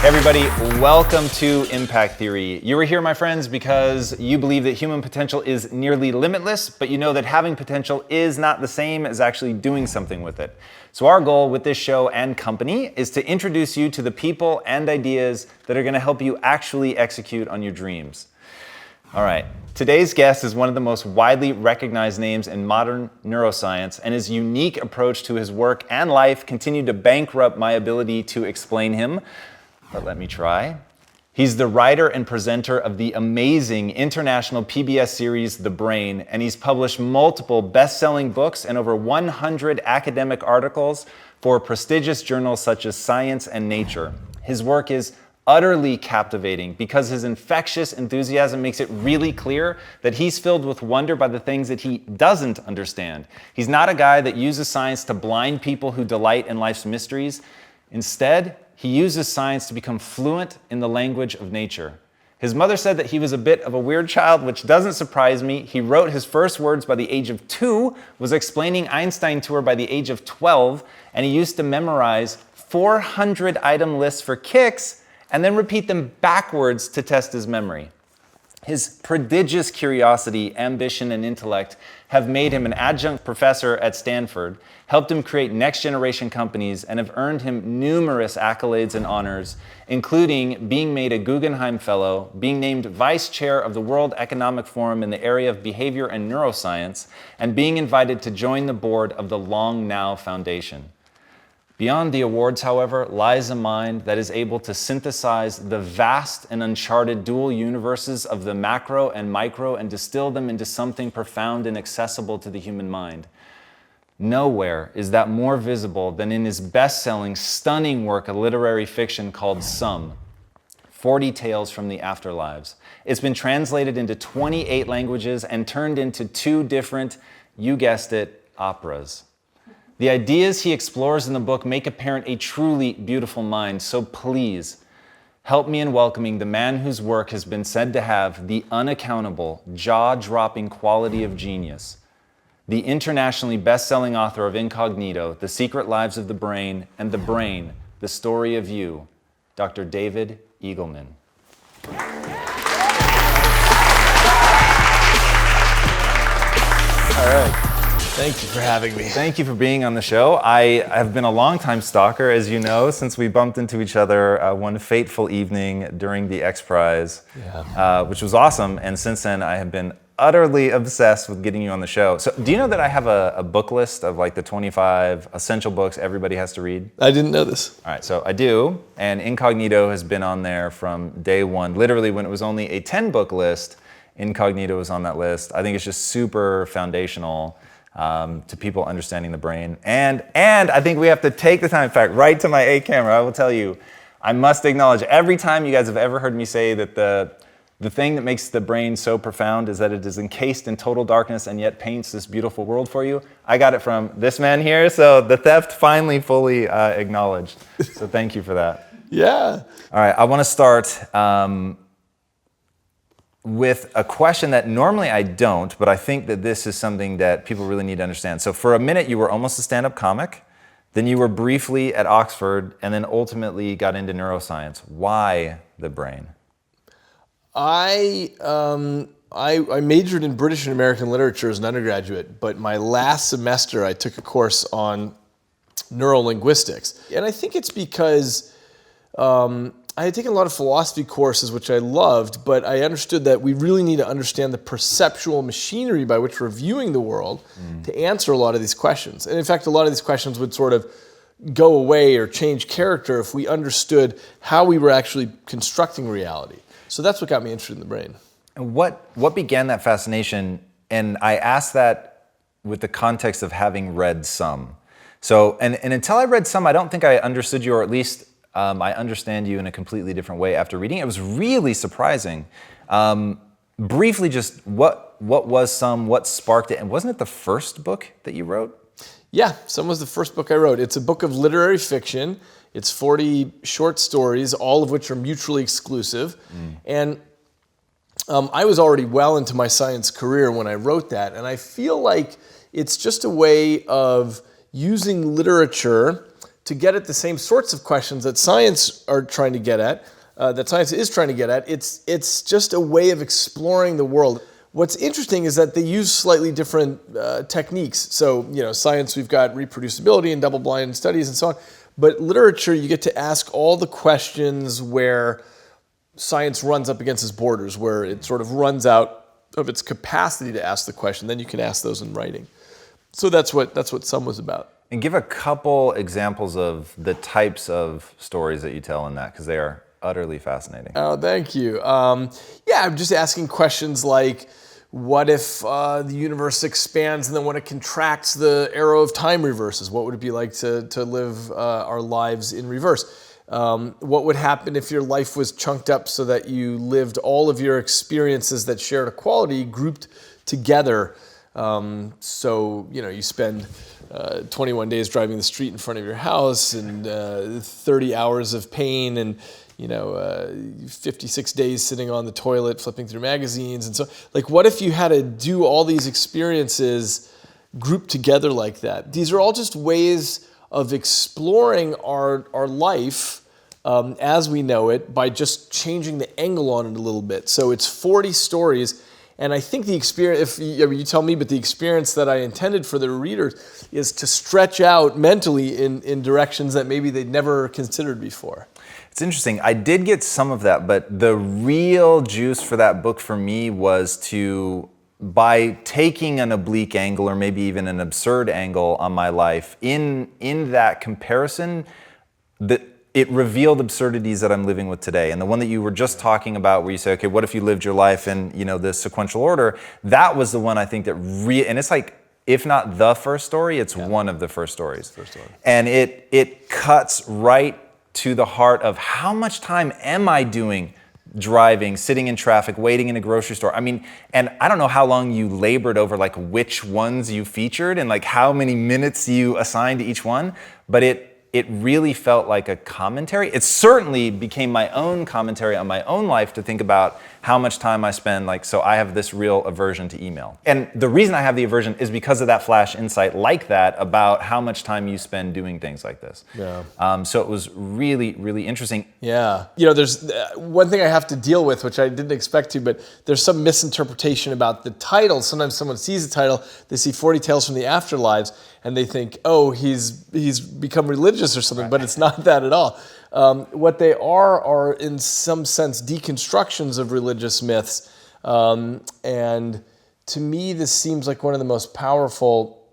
Hey everybody, welcome to Impact Theory. You are here, my friends, because you believe that human potential is nearly limitless, but you know that having potential is not the same as actually doing something with it. So our goal with this show and company is to introduce you to the people and ideas that are going to help you actually execute on your dreams. All right, today's guest is one of the most widely recognized names in modern neuroscience, and his unique approach to his work and life continued to bankrupt my ability to explain him. But let me try. He's the writer and presenter of the amazing international PBS series, The Brain, and he's published multiple best-selling books and over 100 academic articles for prestigious journals such as Science and Nature. His work is utterly captivating because his infectious enthusiasm makes it really clear that he's filled with wonder by the things that he doesn't understand. He's not a guy that uses science to blind people who delight in life's mysteries. Instead, he uses science to become fluent in the language of nature. His mother said that he was a bit of a weird child, which doesn't surprise me. He wrote his first words by the age of 2, was explaining Einstein to her by the age of 12, and he used to memorize 400 item lists for kicks and then repeat them backwards to test his memory. His prodigious curiosity, ambition, and intellect have made him an adjunct professor at Stanford, helped him create next-generation companies, and have earned him numerous accolades and honors, including being made a Guggenheim Fellow, being named Vice Chair of the World Economic Forum in the area of Behavior and Neuroscience, and being invited to join the board of the Long Now Foundation. Beyond the awards, however, lies a mind that is able to synthesize the vast and uncharted dual universes of the macro and micro and distill them into something profound and accessible to the human mind. Nowhere is that more visible than in his best-selling, stunning work of literary fiction called Some, 40 Tales from the Afterlives. It's been translated into 28 languages and turned into 2 different, you guessed it, operas. The ideas he explores in the book make apparent a truly beautiful mind, so please help me in welcoming the man whose work has been said to have the unaccountable, jaw-dropping quality of genius, the internationally best-selling author of Incognito, The Secret Lives of the Brain, and The Brain, The Story of You, Dr. David Eagleman. All right. Thank you for having me. Thank you for being on the show. I have been a longtime stalker, as you know, since we bumped into each other one fateful evening during the X Prize, which was awesome. And since then, I have been utterly obsessed with getting you on the show. So do you know that I have a book list of like the 25 essential books everybody has to read? I didn't know this. All right, so I do. And Incognito has been on there from day one. Literally, when it was only a 10-book list, Incognito was on that list. I think it's just super foundational to people understanding the brain. And I think we have to take the time, in fact, right to my A camera, I will tell you, I must acknowledge every time you guys have ever heard me say that the thing that makes the brain so profound is that it is encased in total darkness and yet paints this beautiful world for you. I got it from this man here, so the theft finally fully acknowledged. So thank you for that. Yeah. All right, I want to start with a question that normally I don't, but I think that this is something that people really need to understand. So for a minute, you were almost a stand-up comic, then you were briefly at Oxford, and then ultimately got into neuroscience. Why the brain? I majored in British and American literature as an undergraduate, but my last semester I took a course on neurolinguistics. And I think it's because I had taken a lot of philosophy courses, which I loved, but I understood that we really need to understand the perceptual machinery by which we're viewing the world to answer a lot of these questions. And in fact, a lot of these questions would sort of go away or change character if we understood how we were actually constructing reality. So that's what got me interested in the brain. And what began that fascination? And I asked that with the context of having read Some. So, and until I read Some, I don't think I understood you, or at least I understand you in a completely different way after reading it. It was really surprising. Briefly, just what was Some, what sparked it, and wasn't it the first book that you wrote? Yeah, Some was the first book I wrote. It's a book of literary fiction. It's 40 short stories, all of which are mutually exclusive. And I was already well into my science career when I wrote that, and I feel like it's just a way of using literature to get at the same sorts of questions that science are trying to get at, that science is trying to get at. It's just a way of exploring the world. What's interesting is that they use slightly different techniques. So, science, we've got reproducibility and double-blind studies and so on. But literature, you get to ask all the questions where science runs up against its borders, where it sort of runs out of its capacity to ask the question. Then you can ask those in writing. So that's what Some was about. And give a couple examples of the types of stories that you tell in that, because they are utterly fascinating. Oh, thank you. I'm just asking questions like, what if the universe expands and then when it contracts, the arrow of time reverses? What would it be like to live our lives in reverse? What would happen if your life was chunked up so that you lived all of your experiences that shared a quality grouped together? So, you spend 21 days driving the street in front of your house and 30 hours of pain and 56 days sitting on the toilet flipping through magazines. And so, what if you had to do all these experiences grouped together like that? These are all just ways of exploring our life as we know it by just changing the angle on it a little bit. So it's 40 stories. And I think the experience, you tell me, but the experience that I intended for the readers is to stretch out mentally in directions that maybe they'd never considered before. It's interesting. I did get some of that, but the real juice for that book for me was by taking an oblique angle or maybe even an absurd angle on my life, in that comparison, it revealed absurdities that I'm living with today. And the one that you were just talking about where you say, okay, what if you lived your life in, this sequential order? That was the one I think that and it's like, if not the first story, it's one of the first stories. And it cuts right to the heart of how much time am I doing driving, sitting in traffic, waiting in a grocery store. I mean, and I don't know how long you labored over which ones you featured and how many minutes you assigned to each one, but it really felt like a commentary. It certainly became my own commentary on my own life to think about how much time I spend, so I have this real aversion to email. And the reason I have the aversion is because of that flash insight like that about how much time you spend doing things like this. Yeah. So it was really, really interesting. Yeah. There's one thing I have to deal with, which I didn't expect to, but there's some misinterpretation about the title. Sometimes someone sees the title, they see 40 Tales from the Afterlives, and they think, oh, he's become religious or something, but it's not that at all. What they are in some sense deconstructions of religious myths, and to me this seems like one of the most powerful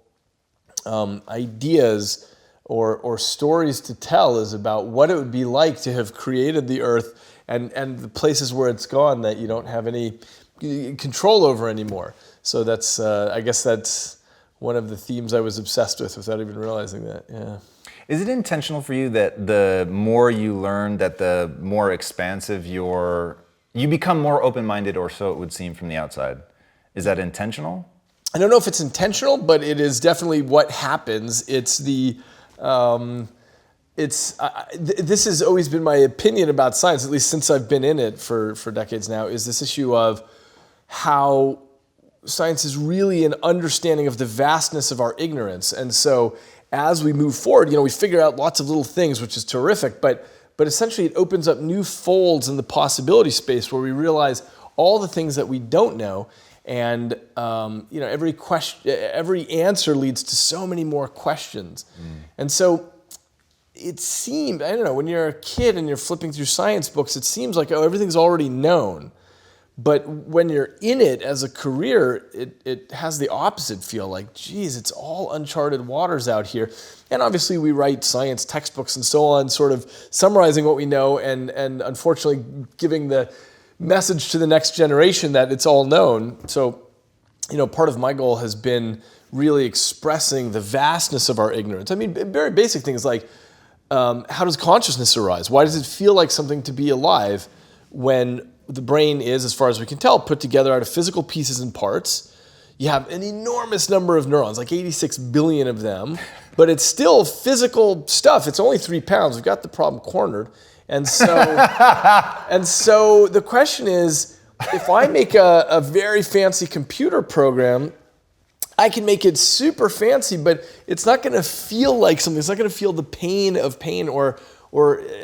ideas or stories to tell is about what it would be like to have created the earth and the places where it's gone that you don't have any control over anymore. So that's I guess that's one of the themes I was obsessed with without even realizing that. Yeah. Is it intentional for you that the more you learn, that the more expansive you become more open-minded, or so it would seem from the outside? Is that intentional? I don't know if it's intentional, but it is definitely what happens. It's this has always been my opinion about science, at least since I've been in it for decades now, is this issue of how science is really an understanding of the vastness of our ignorance. And so as we move forward, we figure out lots of little things, which is terrific, but essentially it opens up new folds in the possibility space where we realize all the things that we don't know, and every answer leads to so many more questions. And so it seemed, I don't know, when you're a kid and you're flipping through science books, it seems like, oh, everything's already known. But when you're in it as a career, it has the opposite feel, like, geez, it's all uncharted waters out here. And obviously we write science textbooks and so on, sort of summarizing what we know and unfortunately giving the message to the next generation that it's all known. So, part of my goal has been really expressing the vastness of our ignorance. I mean, very basic things like, how does consciousness arise? Why does it feel like something to be alive when the brain is, as far as we can tell, put together out of physical pieces and parts? You have an enormous number of neurons, like 86 billion of them, but it's still physical stuff. It's only 3 pounds. We've got the problem cornered. And so, the question is, if I make a very fancy computer program I can make it super fancy, but it's not going to feel like something. It's not going to feel the pain of pain or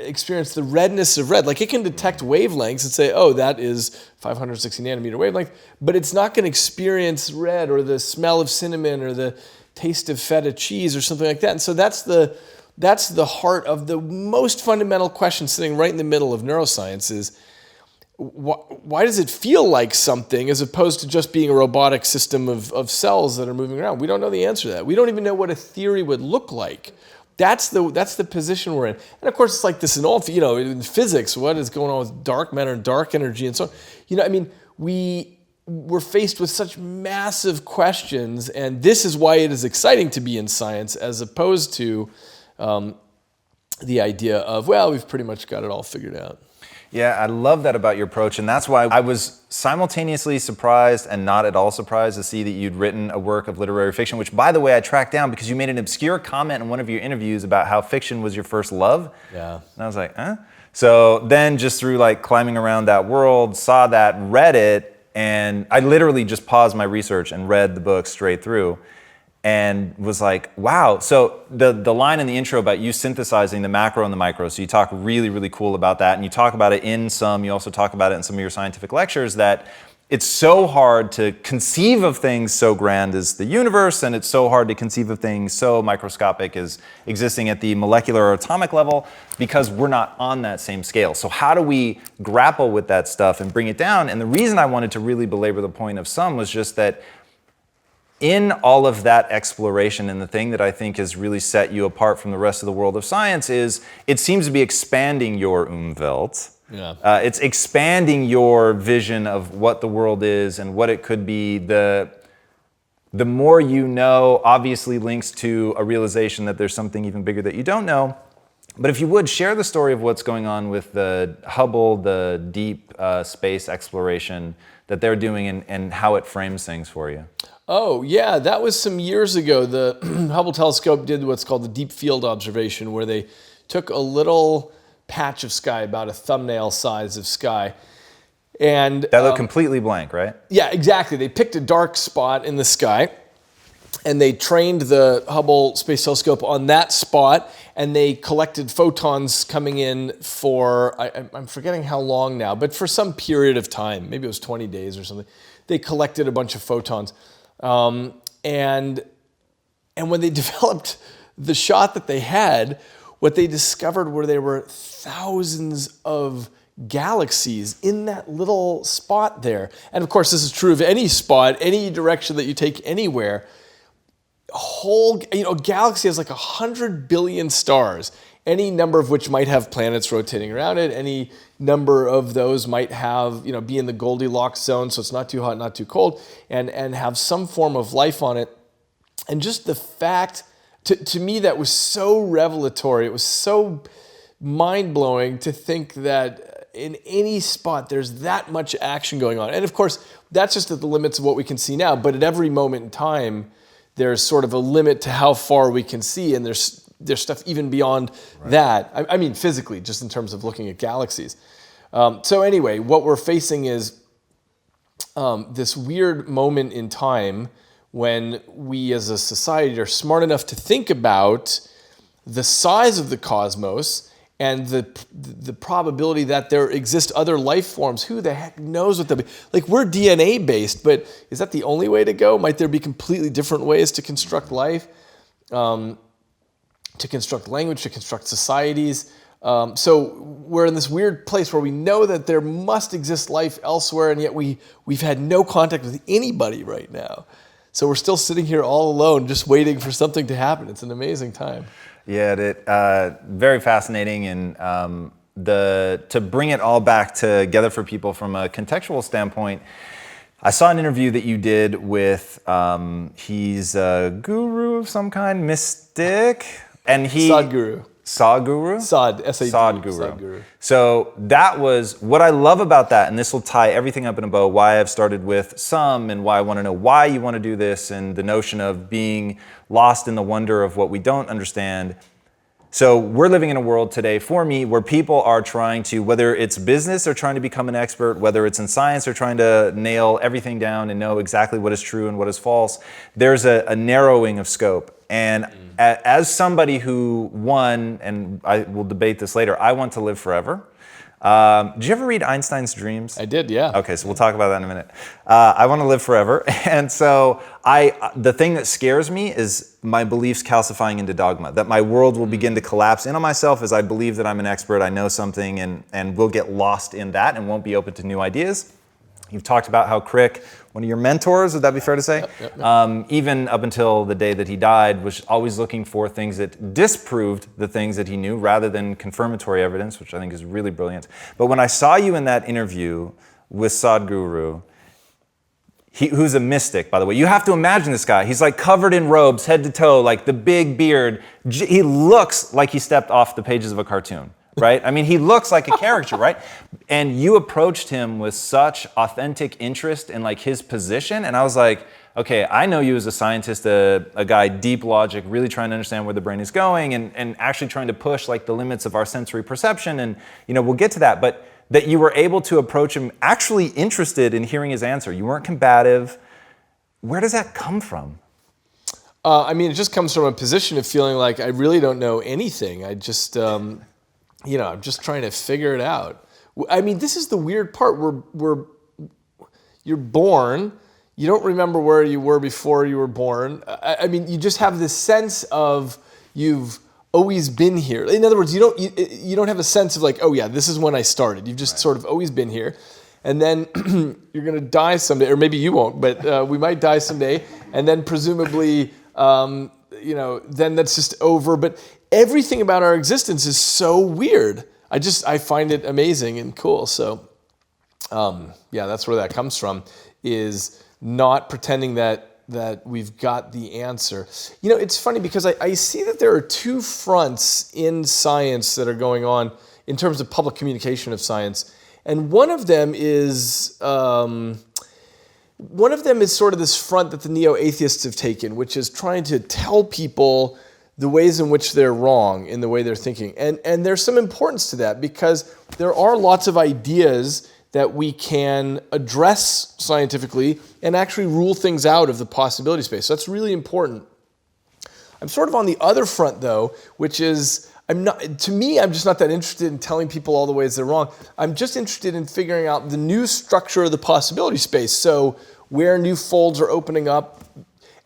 experience the redness of red. Like it can detect wavelengths and say, oh, that is 560 nanometer wavelength, but it's not going to experience red or the smell of cinnamon or the taste of feta cheese or something like that. And so that's the heart of the most fundamental question sitting right in the middle of neuroscience is, why does it feel like something as opposed to just being a robotic system of cells that are moving around? We don't know the answer to that. We don't even know what a theory would look like. That's the position we're in. And of course, it's like this in all, in physics, what is going on with dark matter and dark energy and so on. We're faced with such massive questions, and this is why it is exciting to be in science as opposed to the idea of, well, we've pretty much got it all figured out. Yeah, I love that about your approach, and that's why I was simultaneously surprised and not at all surprised to see that you'd written a work of literary fiction, which, by the way, I tracked down because you made an obscure comment in one of your interviews about how fiction was your first love. Yeah. And I was like, huh? So then just through like climbing around that world, saw that, read it, and I literally just paused my research and read the book straight through. And was like, wow. So the line in the intro about you synthesizing the macro and the micro, so you talk really, really cool about that. And you talk about it you also talk about it in some of your scientific lectures, that it's so hard to conceive of things so grand as the universe, and it's so hard to conceive of things so microscopic as existing at the molecular or atomic level, because we're not on that same scale. So how do we grapple with that stuff and bring it down? And the reason I wanted to really belabor the point of some was just that in all of that exploration, and the thing that I think has really set you apart from the rest of the world of science is it seems to be expanding your Umwelt. Yeah. It's expanding your vision of what the world is and what it could be. The more you know obviously links to a realization that there's something even bigger that you don't know. But if you would, share the story of what's going on with the Hubble, the deep space exploration that they're doing, and how it frames things for you. Oh, yeah, that was some years ago. The Hubble telescope did what's called the deep field observation, where they took a little patch of sky, about a thumbnail size of sky. And that looked completely blank, right? Yeah, exactly. They picked a dark spot in the sky, and they trained the Hubble Space Telescope on that spot, and they collected photons coming in for, I'm forgetting how long now, but for some period of time, maybe it was 20 days or something. They collected a bunch of photons. And when they developed the shot that they had, what they discovered were there were thousands of galaxies in that little spot there. And of course, this is true of any spot, any direction that you take anywhere. Galaxy has like 100 billion stars, any number of which might have planets rotating around it. Any number of those might have, be in the Goldilocks zone, so it's not too hot, not too cold, and have some form of life on it. And just the fact, to me, that was so revelatory. It was so mind-blowing to think that in any spot there's that much action going on. And of course, that's just at the limits of what we can see now, but at every moment in time, there's sort of a limit to how far we can see, and there's stuff even beyond that. I mean, physically, just in terms of looking at galaxies. So anyway, what we're facing is this weird moment in time when we as a society are smart enough to think about the size of the cosmos and the probability that there exist other life forms. Who the heck knows what they'll be? Like, we're DNA based, but is that the only way to go? Might there be completely different ways to construct life, to construct language, to construct societies? So we're in this weird place where we know that there must exist life elsewhere, and yet we've had no contact with anybody right now. So we're still sitting here all alone, just waiting for something to happen. It's an amazing time. Yeah, very fascinating, and to bring it all back together for people from a contextual standpoint, I saw an interview that you did with, he's a guru of some kind, mystic, and Sadhguru. Sadhguru? S-A-D, Sadhguru. Sadhguru. So that was, what I love about that, and this will tie everything up in a bow, why I've started with some, and why I want to know why you want to do this, and the notion of being lost in the wonder of what we don't understand. So we're living in a world today, for me, where people are trying to, whether it's business, they're trying to become an expert, whether it's in science, they're trying to nail everything down and know exactly what is true and what is false. There's a narrowing of scope. And as somebody who won, and I will debate this later, I want to live forever. Did you ever read Einstein's Dreams? I did, yeah. Okay, so we'll talk about that in a minute. I want to live forever, and so the thing that scares me is my beliefs calcifying into dogma, that my world will begin to collapse in on myself as I believe that I'm an expert, I know something, and we'll get lost in that and won't be open to new ideas. You've talked about how Crick, one of your mentors, would that be fair to say? Yep. Even up until the day that he died, was always looking for things that disproved the things that he knew rather than confirmatory evidence, which I think is really brilliant. But when I saw you in that interview with Sadhguru, who's a mystic, by the way. You have to imagine this guy. He's like covered in robes, head to toe, like the big beard. He looks like he stepped off the pages of a cartoon. Right? I mean, he looks like a caricature, right? And you approached him with such authentic interest in like his position. And I was like, okay, I know you as a scientist, a guy, deep logic, really trying to understand where the brain is going and actually trying to push like the limits of our sensory perception. And, we'll get to that. But that you were able to approach him actually interested in hearing his answer. You weren't combative. Where does that come from? I mean, it just comes from a position of feeling like I really don't know anything. I just... I'm just trying to figure it out. I mean, this is the weird part. You're born. You don't remember where you were before you were born. I mean, you just have this sense of you've always been here. In other words, you don't have a sense of like, oh yeah, this is when I started. You've just sort of always been here. And then you're going to die someday, or maybe you won't, but we might die someday. And then presumably, then that's just over. But everything about our existence is so weird. I find it amazing and cool. So, that's where that comes from, is not pretending that we've got the answer. It's funny because I see that there are two fronts in science that are going on in terms of public communication of science. And one of them is sort of this front that the neo-atheists have taken, which is trying to tell people the ways in which they're wrong in the way they're thinking. And there's some importance to that because there are lots of ideas that we can address scientifically and actually rule things out of the possibility space. So that's really important. I'm sort of on the other front though, which is, I'm just not that interested in telling people all the ways they're wrong. I'm just interested in figuring out the new structure of the possibility space. So where new folds are opening up.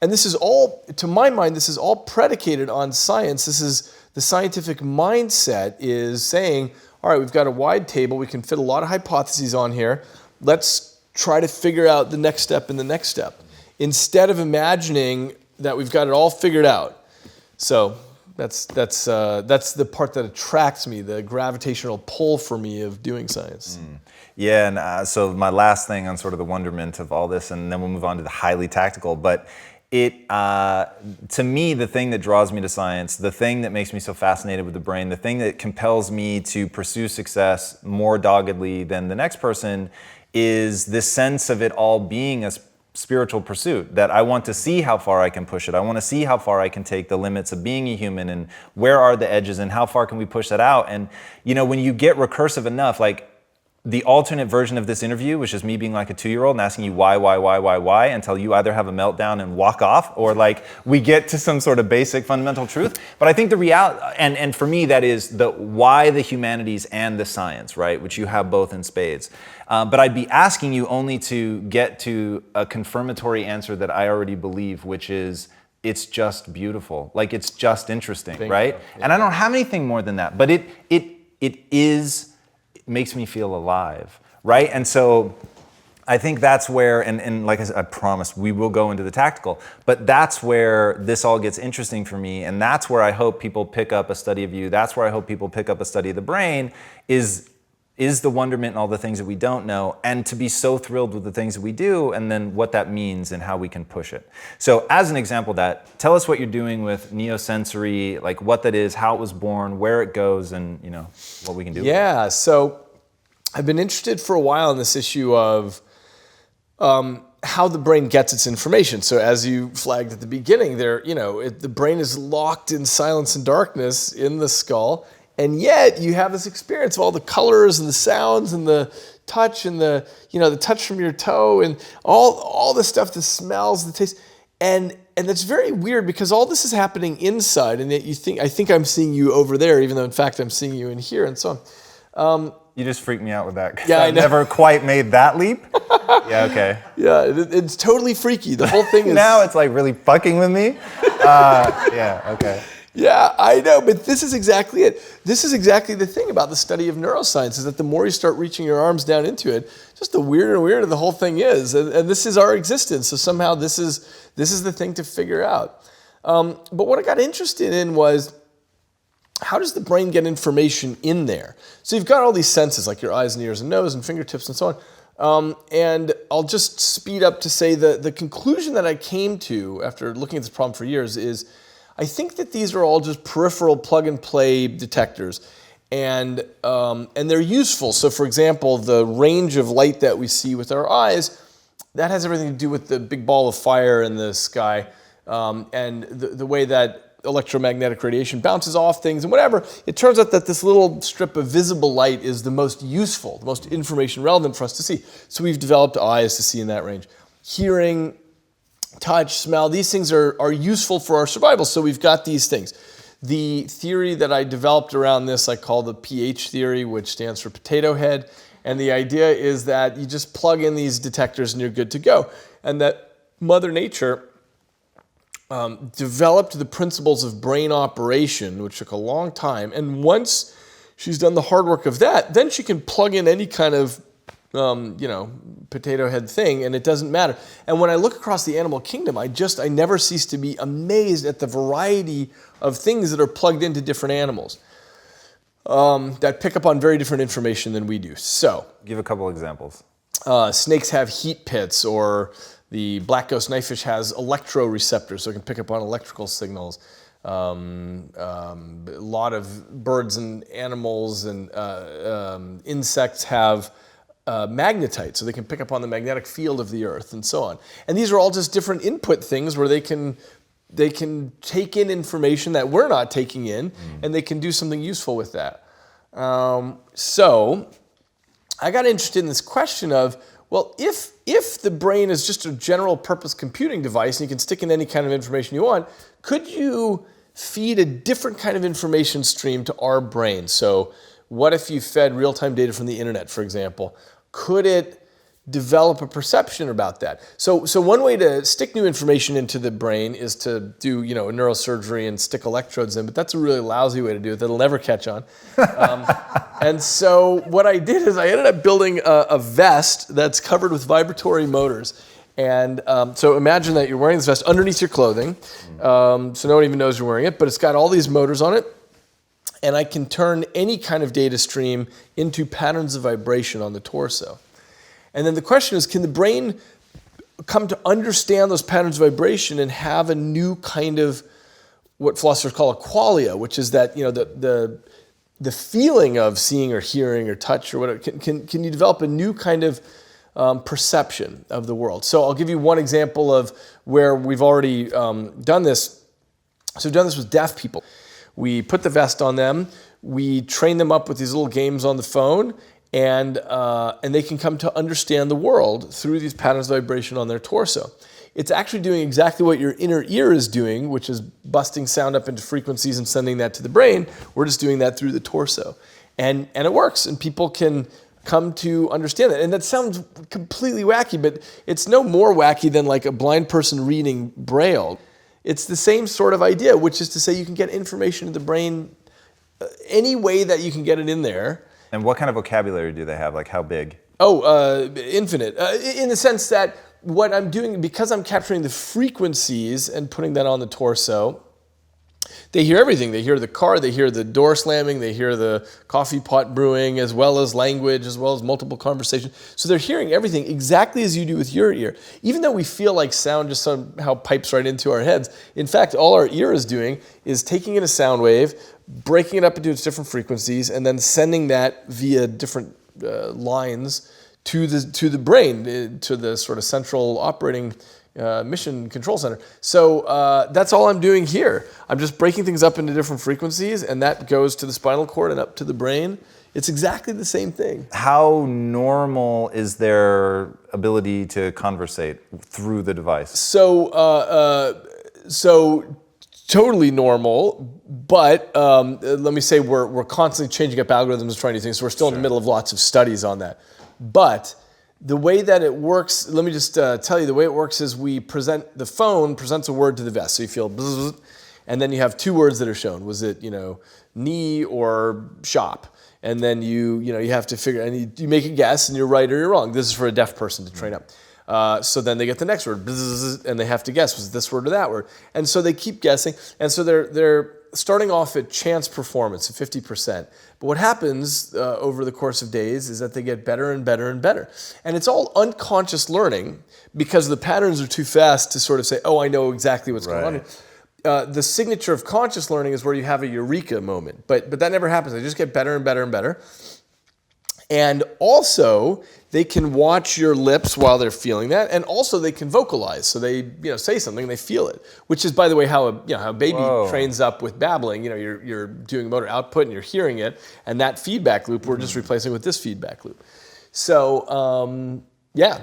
And this is all, to my mind, this is all predicated on science. This is the scientific mindset is saying, all right, we've got a wide table. We can fit a lot of hypotheses on here. Let's try to figure out the next step and the next step, instead of imagining that we've got it all figured out. So that's the part that attracts me, the gravitational pull for me of doing science. Yeah, and so my last thing on sort of the wonderment of all this, and then we'll move on to the highly tactical, but to me, the thing that draws me to science, the thing that makes me so fascinated with the brain, the thing that compels me to pursue success more doggedly than the next person is this sense of it all being a spiritual pursuit, that I want to see how far I can push it. I want to see how far I can take the limits of being a human and where are the edges and how far can we push that out. And, when you get recursive enough, like, the alternate version of this interview, which is me being like a 2-year-old and asking you why, until you either have a meltdown and walk off, or like we get to some sort of basic fundamental truth. But I think the reality, and for me, that is the why the humanities and the science, right? Which you have both in spades. But I'd be asking you only to get to a confirmatory answer that I already believe, which is it's just beautiful. Like it's just interesting, right? Yeah. And I don't have anything more than that, but it makes me feel alive, right? And so I think that's where, and like I said, I promise we will go into the tactical, but that's where this all gets interesting for me, and that's where I hope people pick up a study of you, that's where I hope people pick up a study of the brain, is the wonderment and all the things that we don't know, and to be so thrilled with the things that we do, and then what that means and how we can push it. So as an example of that, tell us what you're doing with neosensory, like what that is, how it was born, where it goes, and what we can do. Yeah, so I've been interested for a while in this issue of how the brain gets its information. So as you flagged at the beginning there, the brain is locked in silence and darkness in the skull, and yet you have this experience of all the colors and the sounds and the touch and the touch from your toe and all the stuff, the smells, the taste. And that's very weird because all this is happening inside, and yet I think I'm seeing you over there, even though in fact I'm seeing you in here and so on. You just freaked me out with that. Yeah, I've never quite made that leap. Yeah, okay. Yeah, it's totally freaky. The whole thing is... Now it's like really fucking with me. Yeah, okay. Yeah, I know, but this is exactly it. This is exactly the thing about the study of neuroscience, is that the more you start reaching your arms down into it, just the weirder and weirder the whole thing is. And this is our existence, so somehow this is the thing to figure out. But what I got interested in was, how does the brain get information in there? So you've got all these senses, like your eyes and ears and nose and fingertips and so on. And I'll just speed up to say the conclusion that I came to after looking at this problem for years is, I think that these are all just peripheral plug-and-play detectors, and they're useful. So for example, the range of light that we see with our eyes, that has everything to do with the big ball of fire in the sky, and the way that electromagnetic radiation bounces off things and whatever. It turns out that this little strip of visible light is the most useful, the most information relevant for us to see. So we've developed eyes to see in that range. Hearing, touch, smell, these things are useful for our survival, so we've got these things. The theory that I developed around this I call the pH theory, which stands for potato head, and the idea is that you just plug in these detectors and you're good to go, and that Mother Nature developed the principles of brain operation, which took a long time, and once she's done the hard work of that, then she can plug in any kind of potato head thing, and it doesn't matter. And when I look across the animal kingdom, I never cease to be amazed at the variety of things that are plugged into different animals that pick up on very different information than we do. So, give a couple examples. Snakes have heat pits, or the black ghost knifefish has electroreceptors, so it can pick up on electrical signals. A lot of birds and animals and insects have magnetite, so they can pick up on the magnetic field of the earth and so on. And these are all just different input things where they can take in information that we're not taking in, and they can do something useful with that. So I got interested in this question of, well, if the brain is just a general purpose computing device and you can stick in any kind of information you want, could you feed a different kind of information stream to our brain? So what if you fed real-time data from the internet, for example? Could it develop a perception about that? So one way to stick new information into the brain is to do, a neurosurgery and stick electrodes in, but that's a really lousy way to do it. That'll never catch on. And so what I did is I ended up building a vest that's covered with vibratory motors. And so imagine that you're wearing this vest underneath your clothing, so no one even knows you're wearing it, but it's got all these motors on it. And I can turn any kind of data stream into patterns of vibration on the torso. And then the question is, can the brain come to understand those patterns of vibration and have a new kind of what philosophers call a qualia, which is that the feeling of seeing or hearing or touch or whatever? Can you develop a new kind of perception of the world? So I'll give you one example of where we've already done this. So we've done this with deaf people. We put the vest on them, we train them up with these little games on the phone, and they can come to understand the world through these patterns of vibration on their torso. It's actually doing exactly what your inner ear is doing, which is busting sound up into frequencies and sending that to the brain. We're just doing that through the torso. And it works, and people can come to understand that. And that sounds completely wacky, but it's no more wacky than like a blind person reading Braille. It's the same sort of idea, which is to say you can get information in the brain any way that you can get it in there. And what kind of vocabulary do they have? Like how big? Infinite. In the sense that what I'm doing, because I'm capturing the frequencies and putting that on the torso, they hear everything. They hear the car, they hear the door slamming, they hear the coffee pot brewing, as well as language, as well as multiple conversations. So they're hearing everything exactly as you do with your ear. Even though we feel like sound just somehow pipes right into our heads, in fact, all our ear is doing is taking in a sound wave, breaking it up into its different frequencies, and then sending that via different lines to the brain, to the sort of central operating mission control center. So that's all I'm doing here. I'm just breaking things up into different frequencies, and that goes to the spinal cord and up to the brain. It's exactly the same thing. How normal is their ability to conversate through the device? So totally normal, but let me say we're constantly changing up algorithms, trying new things. So we're still in the middle of lots of studies on that. But the way that it works, let me just tell you, the way it works is the phone presents a word to the vest. So you feel bzzz, and then you have two words that are shown. Was it, knee or shop? And then you have to figure, and you make a guess, and you're right or you're wrong. This is for a deaf person to train up. So then they get the next word, bzzz, and they have to guess, was it this word or that word? And so they keep guessing, and so they're starting off at chance performance at 50%. But what happens over the course of days is that they get better and better and better. And it's all unconscious learning because the patterns are too fast to sort of say, oh, I know exactly what's going on here. The signature of conscious learning is where you have a eureka moment, but that never happens. They just get better and better and better. And also, they can watch your lips while they're feeling that, and also they can vocalize. So they say something, and they feel it, which is, by the way, how a baby trains up with babbling. You're doing motor output, and you're hearing it, and that feedback loop we're just replacing with this feedback loop. So.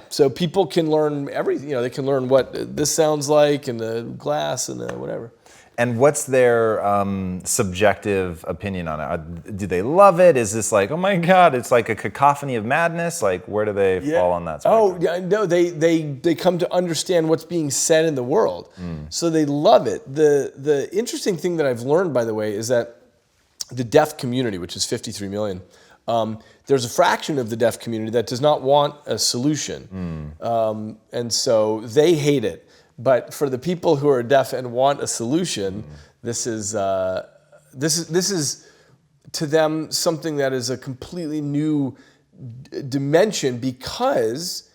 So people can learn everything. They can learn what this sounds like, and the glass, and the whatever. And what's their subjective opinion on it? Do they love it? Is this like, oh my God, it's like a cacophony of madness? Like, where do they fall on that spectrum? Oh, yeah, no, they come to understand what's being said in the world. So they love it. The interesting thing that I've learned, by the way, is that the deaf community, which is 53 million, there's a fraction of the deaf community that does not want a solution. And so they hate it. But for the people who are deaf and want a solution, this is to them something that is a completely new dimension because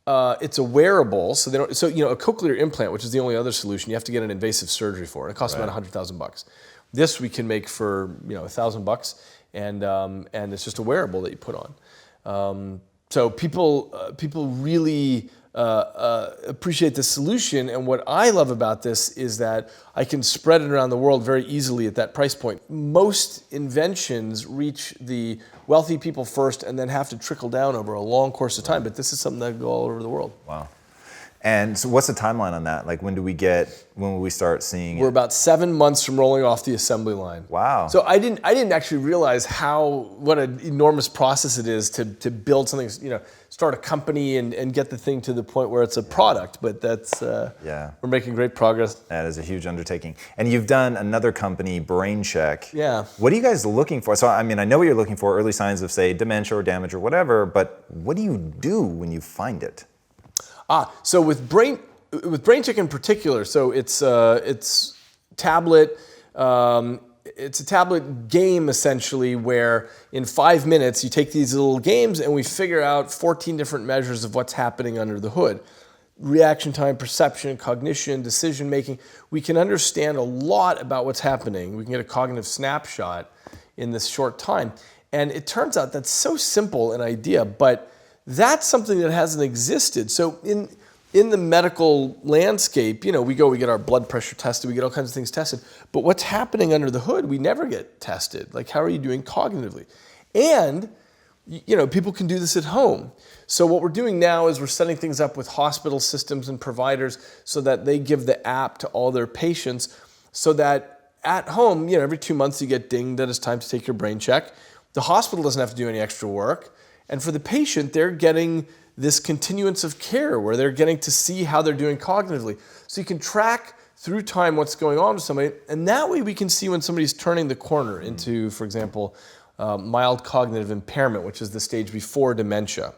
it's a wearable. So they don't. So a cochlear implant, which is the only other solution, you have to get an invasive surgery for, and it costs about $100,000. This we can make for $1,000, and it's just a wearable that you put on. So people really appreciate the solution, and what I love about this is that I can spread it around the world very easily at that price point. Most inventions reach the wealthy people first and then have to trickle down over a long course of time, but this is something that can go all over the world. Wow. And so what's the timeline on that? Like when will we start seeing it? We're about 7 months from rolling off the assembly line. Wow. So I didn't actually realize what an enormous process it is to build something, start a company and get the thing to the point where it's a product, but that's, we're making great progress. That is a huge undertaking. And you've done another company, Brain Check. Yeah. What are you guys looking for? So, I know what you're looking for, early signs of, say, dementia or damage or whatever, but what do you do when you find it? So with Brain Check in particular, so it's tablet. It's a tablet game essentially, where in 5 minutes you take these little games and we figure out 14 different measures of what's happening under the hood. Reaction time, perception, cognition, decision making. We can understand a lot about what's happening. We can get a cognitive snapshot in this short time. And it turns out that's so simple an idea, but that's something that hasn't existed. So in the medical landscape, we get our blood pressure tested, we get all kinds of things tested, but what's happening under the hood, we never get tested. Like, how are you doing cognitively? And, people can do this at home. So what we're doing now is we're setting things up with hospital systems and providers so that they give the app to all their patients so that at home, every 2 months you get dinged that it's time to take your brain check. The hospital doesn't have to do any extra work. And for the patient, they're getting this continuance of care where they're getting to see how they're doing cognitively. So you can track through time what's going on with somebody, and that way we can see when somebody's turning the corner into, for example, mild cognitive impairment, which is the stage before dementia.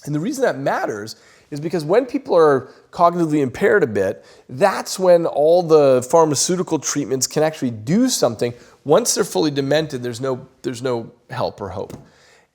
And the reason that matters is because when people are cognitively impaired a bit, that's when all the pharmaceutical treatments can actually do something. Once they're fully demented, there's no help or hope.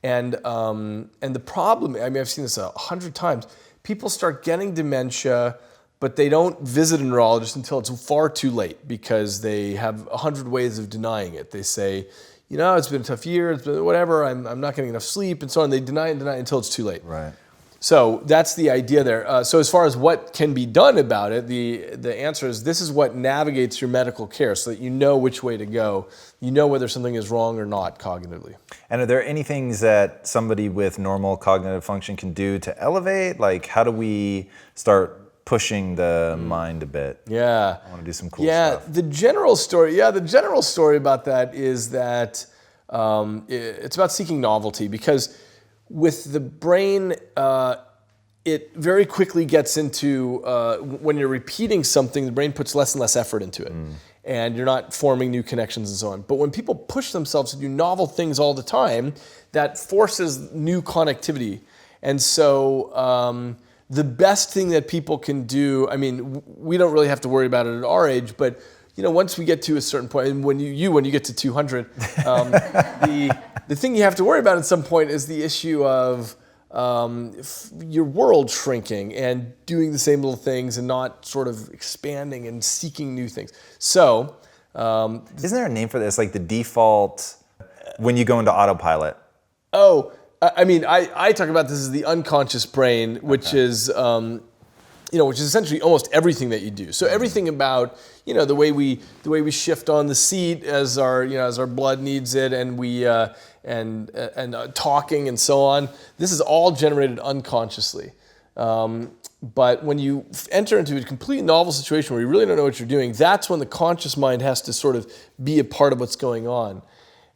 And the problem, I've seen this 100 times, people start getting dementia but they don't visit a neurologist until it's far too late because they have 100 ways of denying it. They say, it's been a tough year, it's been whatever, I'm not getting enough sleep, and so on. They deny it until it's too late. Right. So that's the idea there. So as far as what can be done about it, the answer is this is what navigates your medical care so that you know which way to go. You know whether something is wrong or not cognitively. And are there any things that somebody with normal cognitive function can do to elevate? Like, how do we start pushing the mind a bit? Yeah. I want to do some cool stuff. The general story about that is that it's about seeking novelty, because with the brain, it very quickly gets into, when you're repeating something, the brain puts less and less effort into it. And you're not forming new connections and so on. But when people push themselves to do novel things all the time, that forces new connectivity. And so the best thing that people can do, we don't really have to worry about it at our age, but once we get to a certain point, and when you get to 200, the thing you have to worry about at some point is the issue of your world shrinking and doing the same little things and not sort of expanding and seeking new things. So, isn't there a name for this? Like the default when you go into autopilot? I talk about this as the unconscious brain, which is which is essentially almost everything that you do. So everything about the way we shift on the seat as our blood needs it, and we and talking and so on. This is all generated unconsciously. But when you enter into a completely novel situation where you really don't know what you're doing, that's when the conscious mind has to sort of be a part of what's going on.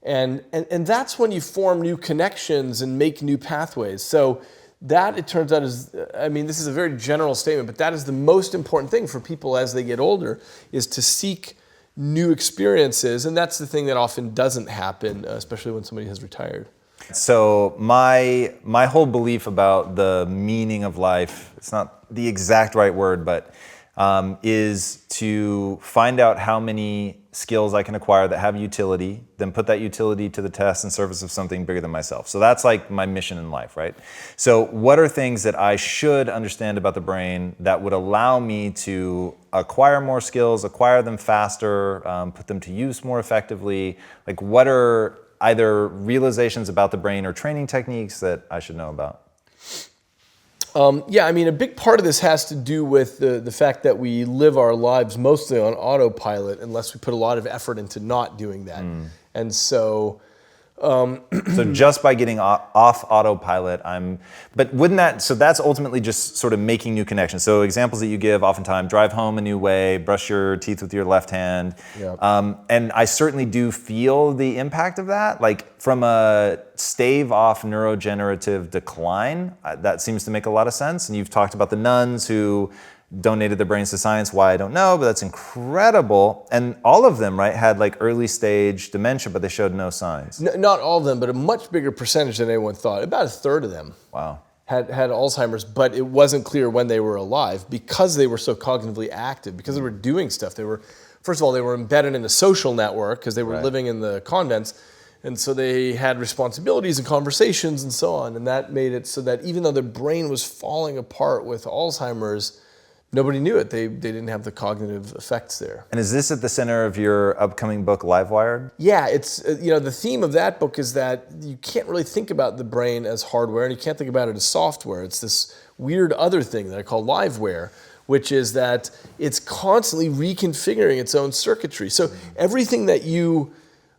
And that's when you form new connections and make new pathways. So that, it turns out, is, this is a very general statement, but that is the most important thing for people as they get older, is to seek new experiences. And that's the thing that often doesn't happen, especially when somebody has retired. So my whole belief about the meaning of life, it's not the exact right word, but is to find out how many skills I can acquire that have utility, then put that utility to the test in service of something bigger than myself. So that's like my mission in life, right? So what are things that I should understand about the brain that would allow me to acquire more skills, acquire them faster, put them to use more effectively? Like, what are either realizations about the brain or training techniques that I should know about? A big part of this has to do with the fact that we live our lives mostly on autopilot unless we put a lot of effort into not doing that. And so... So just by getting off autopilot, but wouldn't that, so that's ultimately just sort of making new connections. So examples that you give oftentimes: drive home a new way, brush your teeth with your left hand. Yep. And I certainly do feel the impact of that. Like from a stave off neurodegenerative decline, that seems to make a lot of sense. And you've talked about the nuns who donated their brains to science. Why, I don't know, but that's incredible. And all of them, right, had like early stage dementia, but they showed no signs. Not all of them, but a much bigger percentage than anyone thought. About a third of them. Wow. Had Alzheimer's, but it wasn't clear when they were alive because they were so cognitively active, because they were doing stuff. First of all, they were embedded in a social network because they were living in the convents. And so they had responsibilities and conversations and so on. And that made it so that even though their brain was falling apart with Alzheimer's, nobody knew it. They didn't have the cognitive effects there. And is this at the center of your upcoming book, Livewired? Yeah, it's the theme of that book is that you can't really think about the brain as hardware, and you can't think about it as software. It's this weird other thing that I call liveware, which is that it's constantly reconfiguring its own circuitry. So everything that you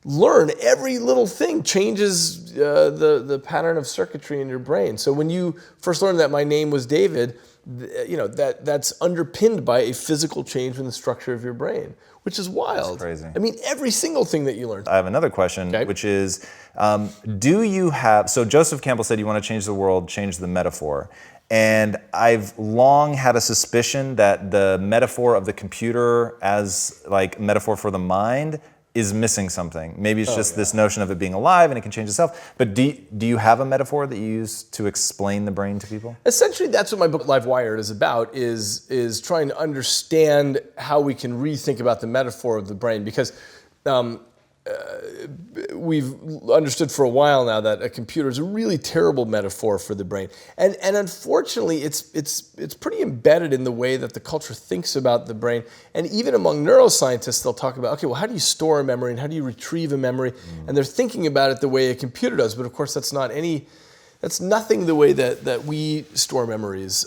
learn, every little thing changes the pattern of circuitry in your brain. So when you first learned that my name was David, that's underpinned by a physical change in the structure of your brain, which is wild. That's crazy. Every single thing that you learned. I have another question, which is, do you have, so Joseph Campbell said you want to change the world, change the metaphor. And I've long had a suspicion that the metaphor of the computer as like metaphor for the mind is missing something. Maybe it's just this notion of it being alive and it can change itself. But do you have a metaphor that you use to explain the brain to people? Essentially, that's what my book Livewired is about, is trying to understand how we can rethink about the metaphor of the brain. Because we've understood for a while now that a computer is a really terrible metaphor for the brain, and unfortunately, it's pretty embedded in the way that the culture thinks about the brain. And even among neuroscientists, they'll talk about, okay, well, how do you store a memory and how do you retrieve a memory? And they're thinking about it the way a computer does, but of course, that's nothing the way that we store memories.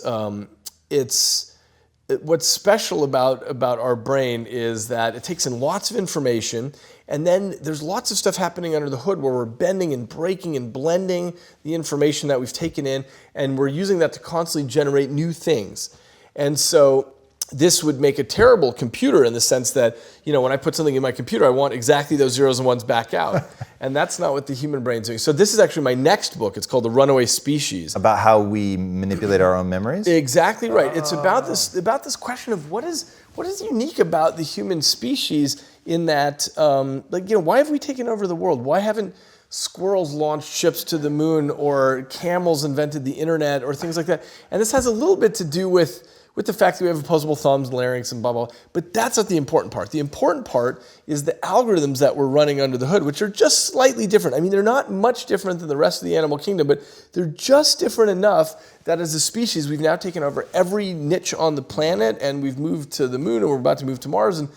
What's special about our brain is that it takes in lots of information, and then there's lots of stuff happening under the hood where we're bending and breaking and blending the information that we've taken in, and we're using that to constantly generate new things. And so this would make a terrible computer in the sense that, when I put something in my computer, I want exactly those zeros and ones back out. And that's not what the human brain's doing. So this is actually my next book. It's called The Runaway Species. About how we manipulate our own memories? Exactly right. It's about this question of what is unique about the human species in that, why have we taken over the world? Why haven't squirrels launched ships to the moon, or camels invented the internet, or things like that? And this has a little bit to do with the fact that we have opposable thumbs and larynx and blah, blah, blah. But that's not the important part. The important part is the algorithms that we're running under the hood, which are just slightly different. I mean, they're not much different than the rest of the animal kingdom, but they're just different enough that as a species, we've now taken over every niche on the planet, and we've moved to the moon, and we're about to move to Mars. And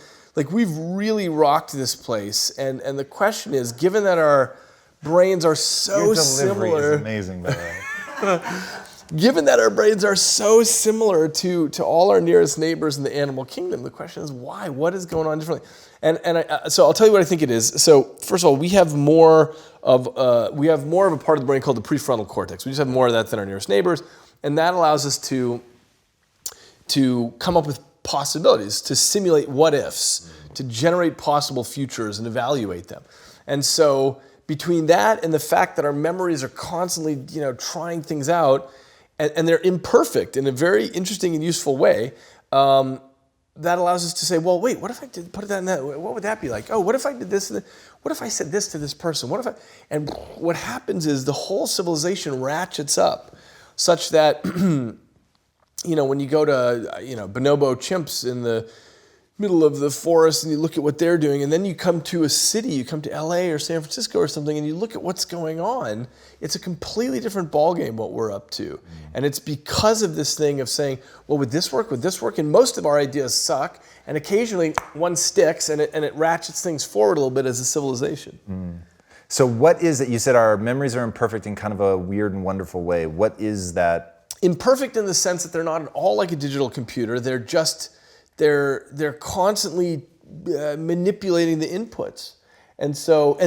we've really rocked this place. And the question is, given that our brains are so similar. Your delivery is amazing, by the way. Given that our brains are so similar to all our nearest neighbors in the animal kingdom, the question is why? What is going on differently? So I'll tell you what I think it is. So first of all, we have more of a part of the brain called the prefrontal cortex. We just have more of that than our nearest neighbors, and that allows us to come up with possibilities, to simulate what ifs, to generate possible futures and evaluate them. And so between that and the fact that our memories are constantly trying things out, and they're imperfect in a very interesting and useful way, that allows us to say, well, wait, what if I did put that in that? What would that be like? Oh, what if I did this? What if I said this to this person? And what happens is the whole civilization ratchets up such that, when you go to, bonobo chimps in the middle of the forest and you look at what they're doing, and then you come to a city, you come to LA or San Francisco or something, and you look at what's going on, it's a completely different ballgame what we're up to. And it's because of this thing of saying, well, would this work? Would this work? And most of our ideas suck, and occasionally one sticks, and it ratchets things forward a little bit as a civilization. So what is it? You said our memories are imperfect in kind of a weird and wonderful way. What is that? Imperfect in the sense that they're not at all like a digital computer. They're just they're constantly manipulating the inputs. And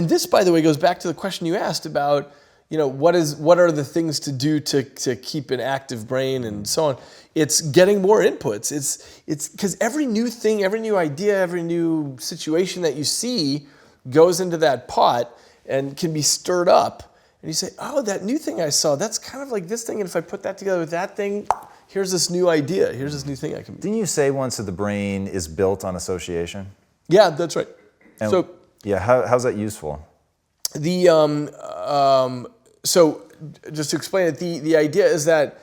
this, by the way, goes back to the question you asked about, what are the things to do to keep an active brain and so on. It's getting more inputs. It's because every new thing, every new idea, every new situation that you see goes into that pot and can be stirred up. And you say, oh, that new thing I saw, that's kind of like this thing. And if I put that together with that thing, here's this new idea. Here's this new thing I can. Didn't you say once that the brain is built on association? Yeah, that's right. And how's that useful? So just to explain it, the idea is that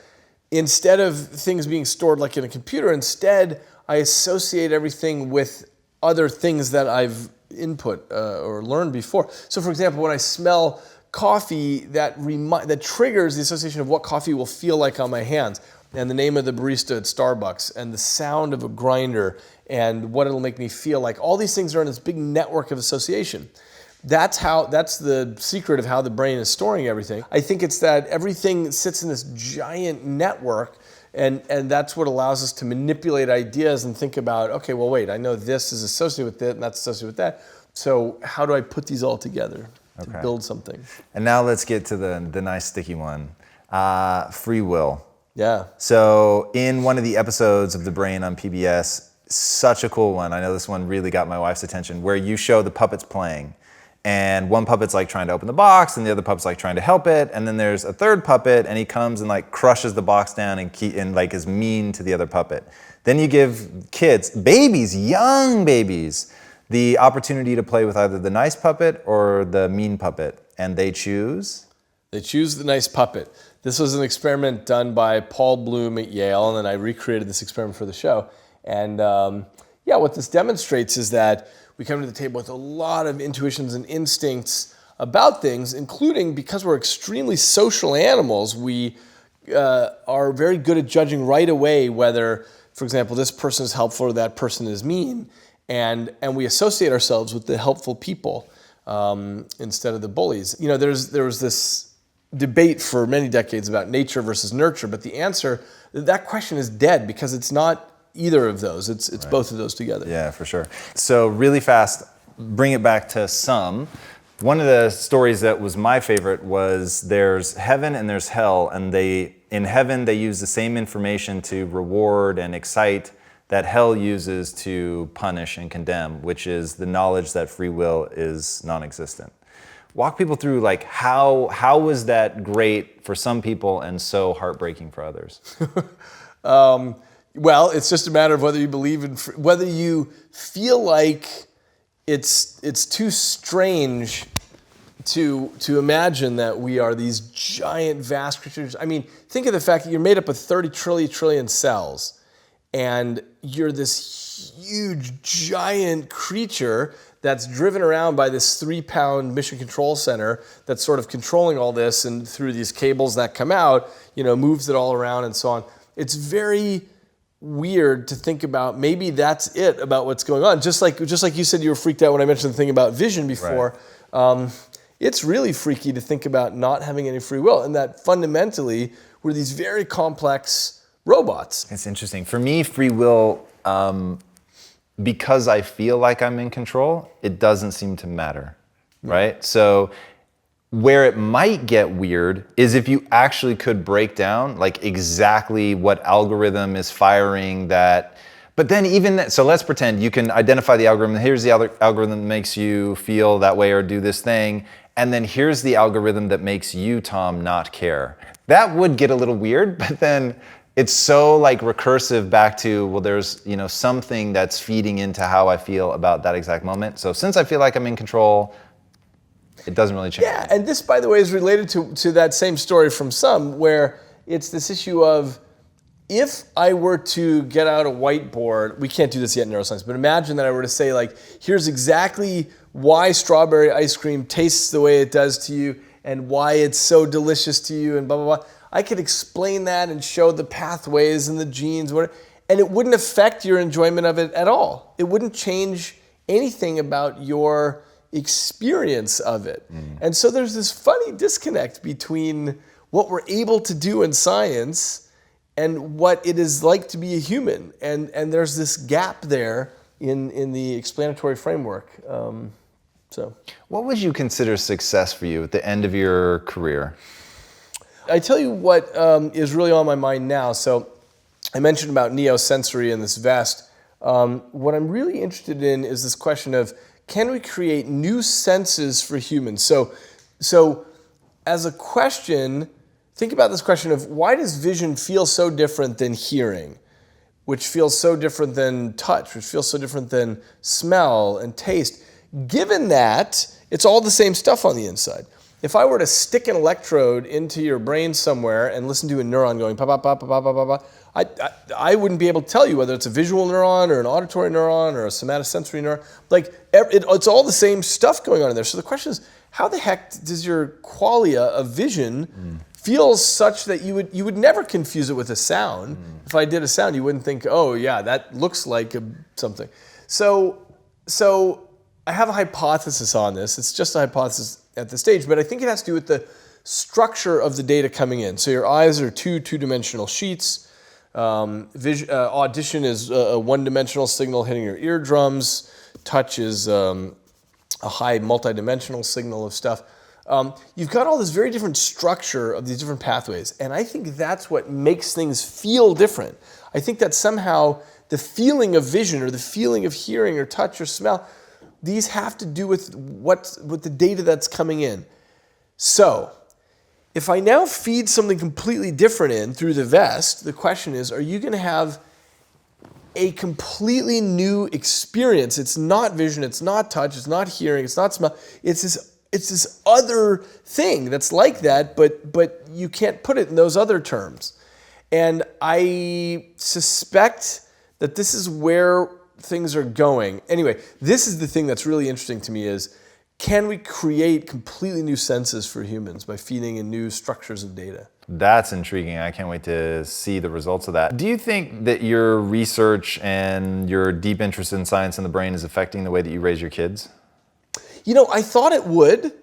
instead of things being stored like in a computer, instead I associate everything with other things that I've input or learned before. So for example, when I smell coffee, that triggers the association of what coffee will feel like on my hands, and the name of the barista at Starbucks, and the sound of a grinder, and what it'll make me feel like. All these things are in this big network of association. That's the secret of how the brain is storing everything. I think it's that everything sits in this giant network, and that's what allows us to manipulate ideas and think about, okay, well, wait, I know this is associated with it, and that's associated with that. So how do I put these all together to build something? And now let's get to the nice sticky one, free will. Yeah. So in one of the episodes of The Brain on PBS, such a cool one, I know this one really got my wife's attention, where you show the puppets playing. And one puppet's like trying to open the box, and the other puppet's like trying to help it. And then there's a third puppet, and he comes and like crushes the box down and like is mean to the other puppet. Then you give kids, babies, young babies, the opportunity to play with either the nice puppet or the mean puppet. And they choose? They choose the nice puppet. This was an experiment done by Paul Bloom at Yale, and then I recreated this experiment for the show. And what this demonstrates is that we come to the table with a lot of intuitions and instincts about things, including because we're extremely social animals, we are very good at judging right away whether, for example, this person is helpful or that person is mean, and we associate ourselves with the helpful people instead of the bullies. You know, there was this debate for many decades about nature versus nurture, but the answer, that question is dead because it's not either of those. It's right. Both of those together. Yeah, for sure. So really fast, bring it back to some. One of the stories that was my favorite was there's heaven and there's hell, and in heaven they use the same information to reward and excite that hell uses to punish and condemn, which is the knowledge that free will is non-existent. Walk people through, like, how was that great for some people and so heartbreaking for others? Well, it's just a matter of whether you believe in, whether you feel like it's too strange to imagine that we are these giant, vast creatures. I mean, think of the fact that you're made up of 30 trillion cells, and you're this huge, giant creature that's driven around by this 3-pound mission control center that's sort of controlling all this, and through these cables that come out, you know, moves it all around and so on. It's very weird to think about. Maybe that's it about what's going on. Just like you said, you were freaked out when I mentioned the thing about vision before. Right. It's really freaky to think about not having any free will, and that fundamentally we're these very complex robots. It's interesting. For me, free will, because I feel like I'm in control, it doesn't seem to matter, right? So where it might get weird is if you actually could break down like exactly what algorithm is firing that. But then even that, so let's pretend you can identify the algorithm. Here's the algorithm that makes you feel that way or do this thing. And then here's the algorithm that makes you, Tom, not care. That would get a little weird, but then it's so like recursive back to, well, there's, you know, something that's feeding into how I feel about that exact moment. So since I feel like I'm in control, it doesn't really change. Yeah, and this, by the way, is related to that same story from some, where it's this issue of, if I were to get out a whiteboard, we can't do this yet in neuroscience, but imagine that I were to say, like, here's exactly why strawberry ice cream tastes the way it does to you and why it's so delicious to you and blah, blah, blah. I could explain that and show the pathways and the genes, and it wouldn't affect your enjoyment of it at all. It wouldn't change anything about your experience of it. And so there's this funny disconnect between what we're able to do in science and what it is like to be a human. And there's this gap there in the explanatory framework. So, what would you consider success for you at the end of your career? I tell you what is really on my mind now. So I mentioned about neosensory and this vest. What I'm really interested in is this question of, can we create new senses for humans? So as a question, think about this question of, why does vision feel so different than hearing, which feels so different than touch, which feels so different than smell and taste, given that it's all the same stuff on the inside? If I were to stick an electrode into your brain somewhere and listen to a neuron going pop, pop, pop, pop, pop, pop, pop, I wouldn't be able to tell you whether it's a visual neuron or an auditory neuron or a somatosensory neuron. Like, it's all the same stuff going on in there. So the question is, how the heck does your qualia of vision feel such that you would never confuse it with a sound? If I did a sound, you wouldn't think, oh yeah, that looks like something. So I have a hypothesis on this. It's just a hypothesis at this stage, but I think it has to do with the structure of the data coming in. So your eyes are two-dimensional sheets. Audition is a one-dimensional signal hitting your eardrums. Touch is a high multi-dimensional signal of stuff. You've got all this very different structure of these different pathways, and I think that's what makes things feel different. I think that somehow the feeling of vision or the feeling of hearing or touch or smell, these have to do with the data that's coming in. So, if I now feed something completely different in through the vest, the question is, are you going to have a completely new experience? It's not vision, it's not touch, it's not hearing, it's not smell. It's this other thing that's like that, but you can't put it in those other terms. And I suspect that this is where things are going. Anyway, this is the thing that's really interesting to me is, can we create completely new senses for humans by feeding in new structures of data? That's intriguing. I can't wait to see the results of that. Do you think that your research and your deep interest in science and the brain is affecting the way that you raise your kids? I thought it would.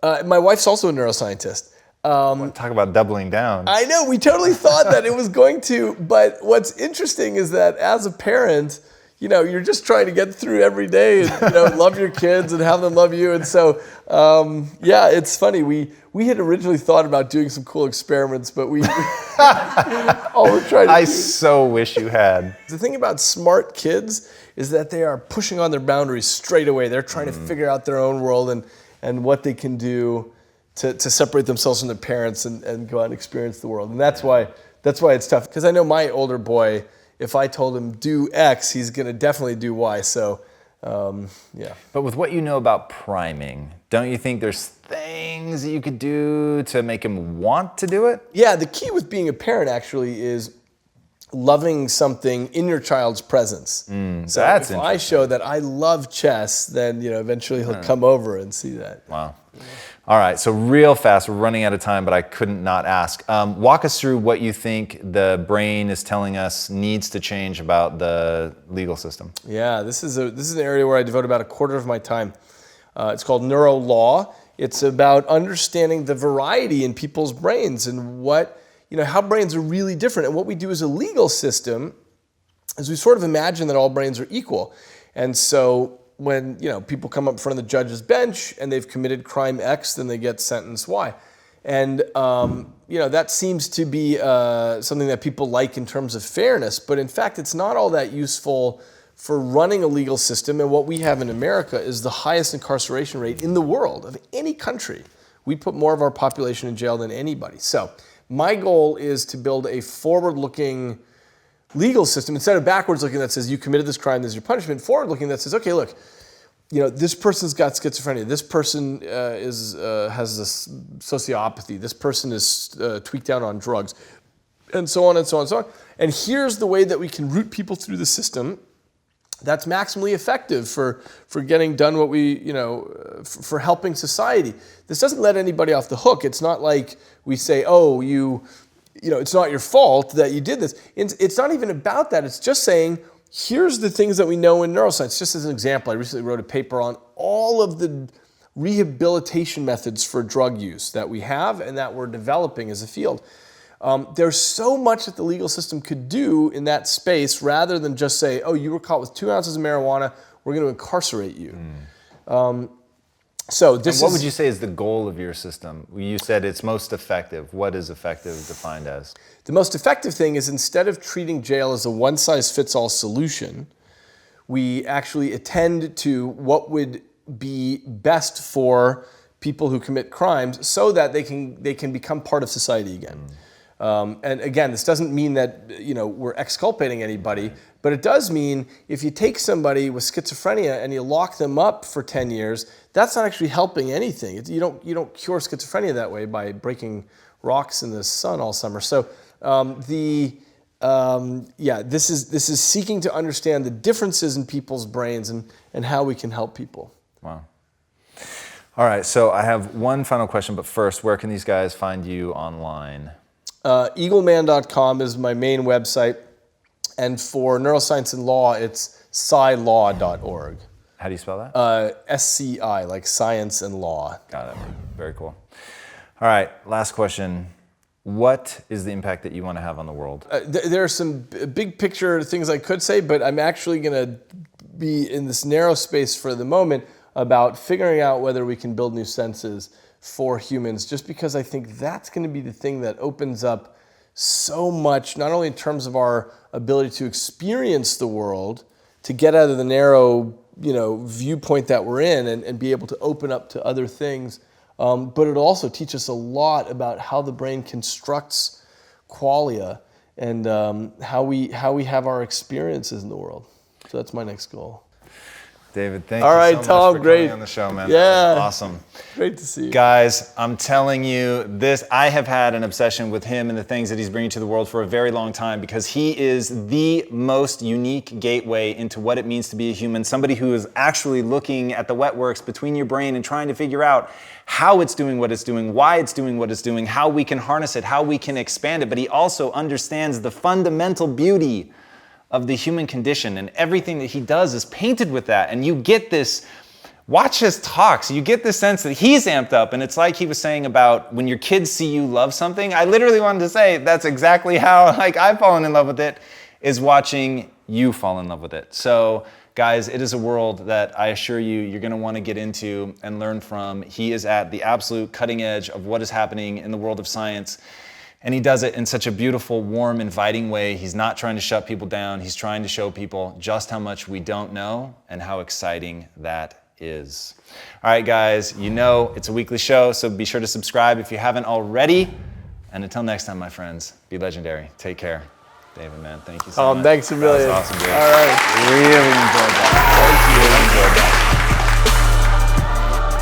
My wife's also a neuroscientist. Talk about doubling down. I know, we totally thought that it was going to, but what's interesting is that as a parent, you're just trying to get through every day and love your kids and have them love you. And so, it's funny. We had originally thought about doing some cool experiments, but all we're trying to I so wish you had. The thing about smart kids is that they are pushing on their boundaries straight away. They're trying to figure out their own world and what they can do to separate themselves from their parents and go out and experience the world. And that's why it's tough. Because I know my older boy, if I told him do X, he's going to definitely do Y. So, yeah. But with what you know about priming, don't you think there's things that you could do to make him want to do it? Yeah, the key with being a parent actually is loving something in your child's presence. So that's if I show that I love chess, then eventually he'll come over and see that. Wow. All right, so real fast, we're running out of time, but I couldn't not ask. Walk us through what you think the brain is telling us needs to change about the legal system. Yeah, this is an area where I devote about a quarter of my time. It's called neuro law. It's about understanding the variety in people's brains and how brains are really different. And what we do as a legal system is we sort of imagine that all brains are equal. And so when people come up in front of the judge's bench and they've committed crime X, then they get sentence Y. And that seems to be something that people like in terms of fairness, but in fact it's not all that useful for running a legal system. And what we have in America is the highest incarceration rate in the world of any country. We put more of our population in jail than anybody. So my goal is to build a forward-looking legal system, instead of backwards looking that says you committed this crime, this is your punishment, forward looking that says, okay, look, this person's got schizophrenia, this person has this sociopathy, this person is tweaked out on drugs, and so on and so on and so on. And here's the way that we can route people through the system that's maximally effective for getting done what we, for helping society. This doesn't let anybody off the hook. It's not like we say, oh, it's not your fault that you did this. It's not even about that. It's just saying, here's the things that we know in neuroscience. Just as an example, I recently wrote a paper on all of the rehabilitation methods for drug use that we have and that we're developing as a field. There's so much that the legal system could do in that space rather than just say, oh, you were caught with 2 ounces of marijuana, we're going to incarcerate you. What would you say is the goal of your system? You said it's most effective. What is effective defined as? The most effective thing is instead of treating jail as a one-size-fits-all solution, we actually attend to what would be best for people who commit crimes so that they can become part of society again. And again, this doesn't mean that we're exculpating anybody, but it does mean if you take somebody with schizophrenia and you lock them up for 10 years, that's not actually helping anything. You don't cure schizophrenia that way by breaking rocks in the sun all summer. So this is seeking to understand the differences in people's brains and how we can help people. Wow. All right, so I have one final question, but first, where can these guys find you online? Eagleman.com is my main website, and for neuroscience and law, it's scilaw.org. How do you spell that? SCI, like science and law. Got it. Very cool. All right, last question. What is the impact that you want to have on the world? There are some big picture things I could say, but I'm actually going to be in this narrow space for the moment about figuring out whether we can build new senses for humans, just because I think that's going to be the thing that opens up so much, not only in terms of our ability to experience the world, to get out of the narrow viewpoint that we're in and be able to open up to other things, but it'll also teach us a lot about how the brain constructs qualia and how we have our experiences in the world. So that's my next goal. David, thank All you right, so much Tom, for great. coming on the show, man. Yeah. Awesome. Great to see you. Guys, I'm telling you this, I have had an obsession with him and the things that he's bringing to the world for a very long time because he is the most unique gateway into what it means to be a human. Somebody who is actually looking at the wet works between your brain and trying to figure out how it's doing what it's doing, why it's doing what it's doing, how we can harness it, how we can expand it. But he also understands the fundamental beauty of the human condition, and everything that he does is painted with that. And you get this, watch his talks, you get this sense that he's amped up, and it's like he was saying about when your kids see you love something. I literally wanted to say that's exactly how I've fallen in love with it, is watching you fall in love with it. So guys, it is a world that I assure you, you're gonna wanna get into and learn from. He is at the absolute cutting edge of what is happening in the world of science. And he does it in such a beautiful, warm, inviting way. He's not trying to shut people down. He's trying to show people just how much we don't know and how exciting that is. All right, guys, you know it's a weekly show, so be sure to subscribe if you haven't already. And until next time, my friends, be legendary. Take care. David, man, thank you so much. Thanks a million. That was awesome, dude. All right. Really enjoyed that. Really enjoyed that.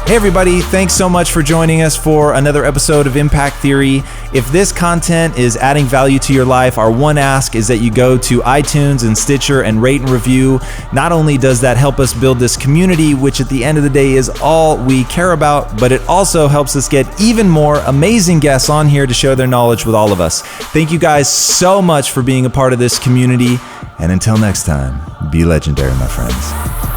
Hey everybody, thanks so much for joining us for another episode of Impact Theory. If this content is adding value to your life, our one ask is that you go to iTunes and Stitcher and rate and review. Not only does that help us build this community, which at the end of the day is all we care about, but it also helps us get even more amazing guests on here to share their knowledge with all of us. Thank you guys so much for being a part of this community. And until next time, be legendary, my friends.